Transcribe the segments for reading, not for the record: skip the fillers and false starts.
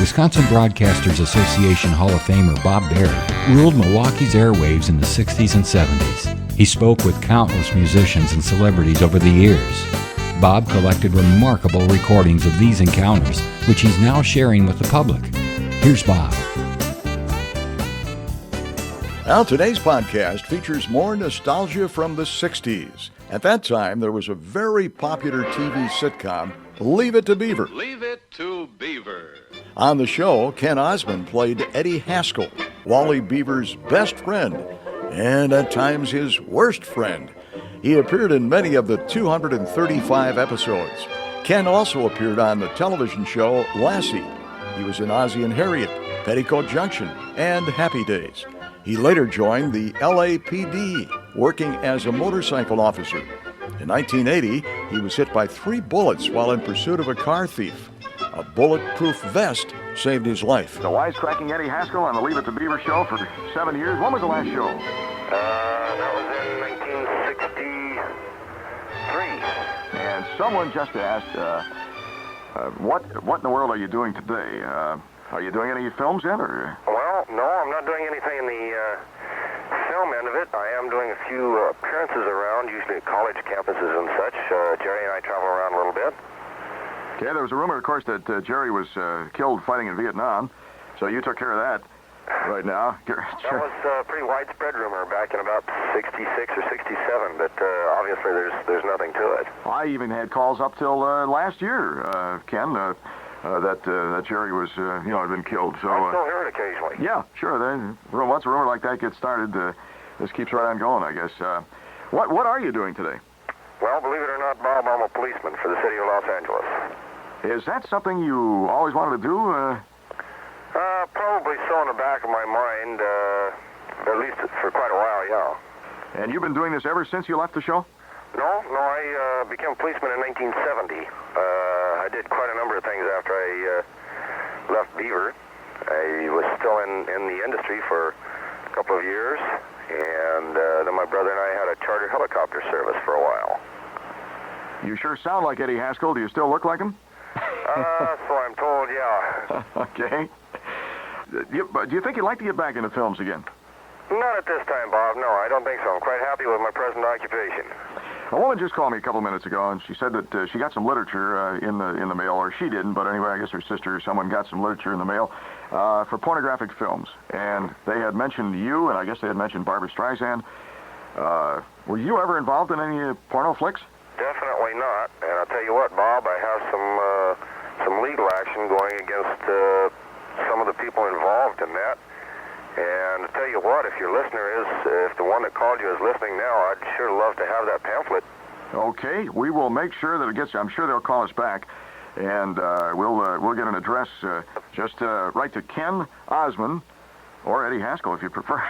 Wisconsin Broadcasters Association Hall of Famer Bob Berry ruled Milwaukee's airwaves in the 60s and 70s. He spoke with countless musicians and celebrities over the years. Bob collected remarkable recordings of these encounters, which he's now sharing with the public. Here's Bob. Now, today's podcast features more nostalgia from the 60s. At that time, there was a very popular TV sitcom, Leave It to Beaver. Leave It to Beaver. On the show, Ken Osmond played Eddie Haskell, Wally Beaver's best friend, and at times his worst friend. He appeared in many of the 235 episodes. Ken also appeared on the television show Lassie. He was in Ozzie and Harriet, Petticoat Junction, and Happy Days. He later joined the LAPD, working as a motorcycle officer. In 1980, he was hit by 3 bullets while in pursuit of a car thief. A bulletproof vest saved his life. The wisecracking Eddie Haskell on the Leave It to Beaver show for 7 years. When was the last show? That was in 1963. And someone just asked, what in the world are you doing today? Are you doing any films yet, or? Well, no, I'm not doing anything in the film end of it. I am doing a few appearances around, usually at college campuses and such. Jerry and I travel around a little bit. Okay, there was a rumor, of course, that Jerry was killed fighting in Vietnam, so you took care of that right now. That was a pretty widespread rumor back in about 66 or 67, but obviously there's nothing to it. I even had calls up till last year, Ken, that Jerry was, had been killed. So I still hear it occasionally. Yeah, sure. Once a rumor like that gets started, this keeps right on going, I guess. What are you doing today? Well, believe it or not, Bob, I'm a policeman for the city of Los Angeles. Is that something you always wanted to do? Probably so in the back of my mind, at least for quite a while, yeah. And you've been doing this ever since you left the show? No, I became a policeman in 1970. I did quite a number of things after I left Beaver. I was still in the industry for a couple of years, and then my brother and I had a charter helicopter service for a while. You sure sound like Eddie Haskell. Do you still look like him? So I'm told, yeah. Okay. Do you think you'd like to get back into films again? Not at this time, Bob. No, I don't think so. I'm quite happy with my present occupation. A woman just called me a couple of minutes ago, and she said that she got some literature in the mail, or she didn't, but anyway, I guess her sister or someone got some literature in the mail for pornographic films. And they had mentioned you, and I guess they had mentioned Barbra Streisand. Were you ever involved in any porno flicks? Definitely not. And I'll tell you what, Bob, I have some legal action going against some of the people involved in that. And to tell you what, if if the one that called you is listening now, I'd sure love to have that pamphlet. Okay, we will make sure that it gets. I'm sure they'll call us back, and we'll get an address. Just write to Ken Osmond or Eddie Haskell if you prefer.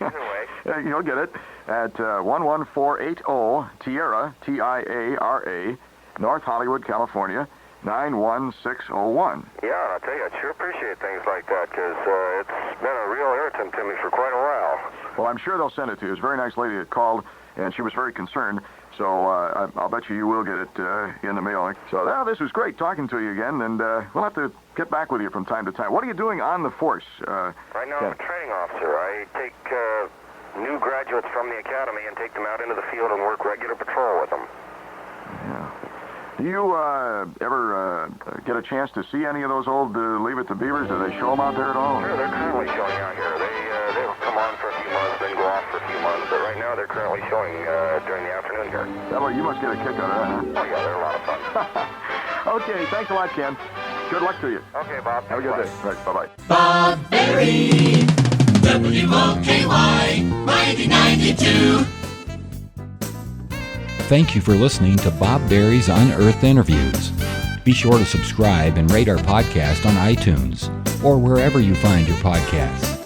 Either way, you'll get it at 11480 Tiara TIARA, North Hollywood, California. 91601. Yeah, I'll tell you, I sure appreciate things like that, because it's been a real irritant to me for quite a while. Well, I'm sure they'll send it to you. It was a very nice lady that called, and she was very concerned, so I'll bet you will get it in the mail. So this was great talking to you again, and we'll have to get back with you from time to time. What are you doing on the force? Right now, I'm a training officer. I take new graduates from the academy and take them out into the field and work regular patrol with them. Yeah. Do you ever get a chance to see any of those old Leave It to Beavers? Do they show them out there at all? Sure, they're currently showing out here. They'll come on for a few months, then go off for a few months. But right now, they're currently showing during the afternoon here. Well, you must get a kick out of that, huh? Oh, yeah, they're a lot of fun. Okay, thanks a lot, Ken. Good luck to you. Okay, Bob. Have a good day. Right, bye-bye. Bob Berry, WOKY, 9092. Thank you for listening to Bob Berry's Unearthed Interviews. Be sure to subscribe and rate our podcast on iTunes or wherever you find your podcasts.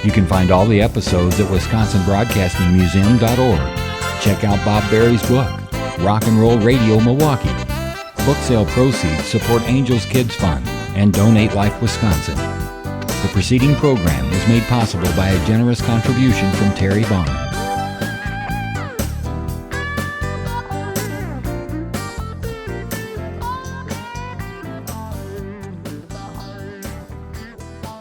You can find all the episodes at WisconsinBroadcastingMuseum.org. Check out Bob Berry's book, Rock and Roll Radio Milwaukee. Book sale proceeds support Angels Kids Fund and Donate Life Wisconsin. The preceding program was made possible by a generous contribution from Terry Vaughn.